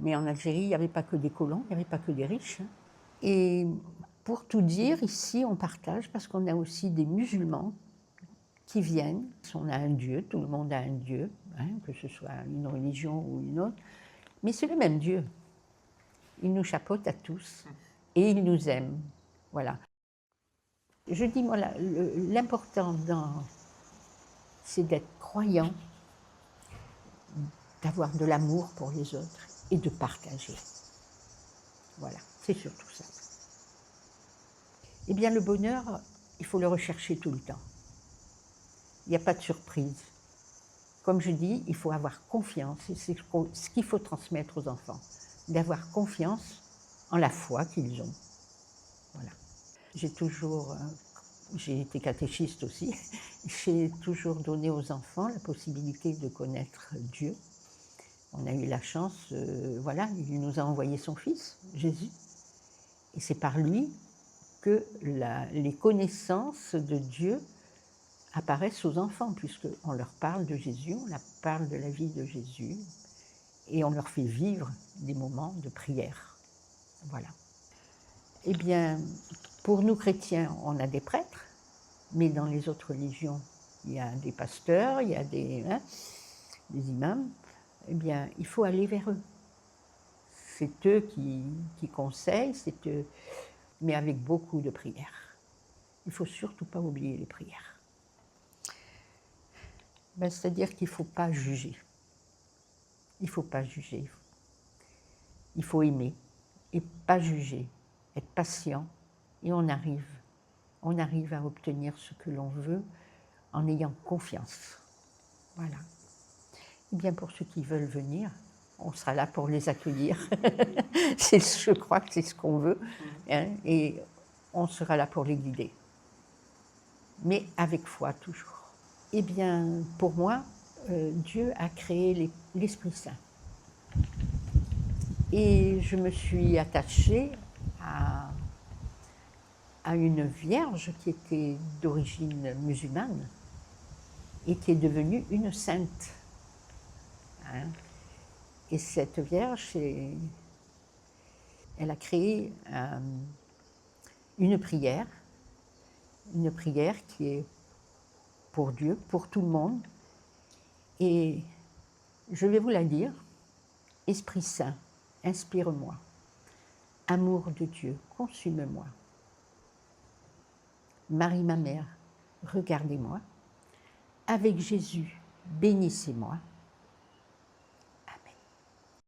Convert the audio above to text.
Mais en Algérie, il n'y avait pas que des colons, il n'y avait pas que des riches. Et pour tout dire, ici, on partage parce qu'on a aussi des musulmans qui viennent. On a un Dieu, tout le monde a un Dieu, hein, que ce soit une religion ou une autre. Mais c'est le même Dieu. Il nous chapeaute à tous et il nous aime. Voilà. Je dis, voilà, l'important c'est d'être croyant, d'avoir de l'amour pour les autres et de partager. Voilà, c'est surtout ça. Eh bien, le bonheur, il faut le rechercher tout le temps. Il n'y a pas de surprise. Comme je dis, il faut avoir confiance, et c'est ce qu'il faut transmettre aux enfants, d'avoir confiance en la foi qu'ils ont. Voilà. J'ai été catéchiste aussi, j'ai toujours donné aux enfants la possibilité de connaître Dieu. On a eu la chance, voilà, il nous a envoyé son Fils, Jésus, et c'est par lui que les connaissances de Dieu apparaissent aux enfants, puisqu'on leur parle de Jésus, on leur parle de la vie de Jésus, et on leur fait vivre des moments de prière. Voilà. Eh bien, pour nous chrétiens, on a des prêtres, mais dans les autres religions, il y a des pasteurs, il y a des imams. Eh bien, il faut aller vers eux. C'est eux qui conseillent, c'est eux, mais avec beaucoup de prières. Il ne faut surtout pas oublier les prières. Ben, c'est-à-dire qu'il ne faut pas juger. Il ne faut pas juger. Il faut aimer et pas juger, être patient, et on arrive à obtenir ce que l'on veut en ayant confiance. Voilà. Et bien pour ceux qui veulent venir, on sera là pour les accueillir. Je crois que c'est ce qu'on veut, hein, et on sera là pour les guider. Mais avec foi toujours. Eh bien, pour moi, Dieu a créé l'Esprit Saint. Et je me suis attachée à une vierge qui était d'origine musulmane et qui est devenue une sainte. Hein. Et cette vierge, elle a créé une prière qui est pour Dieu, pour tout le monde. Et je vais vous la dire. Esprit Saint, inspire-moi. Amour de Dieu, consume-moi. Marie, ma mère, regardez-moi. Avec Jésus, bénissez-moi.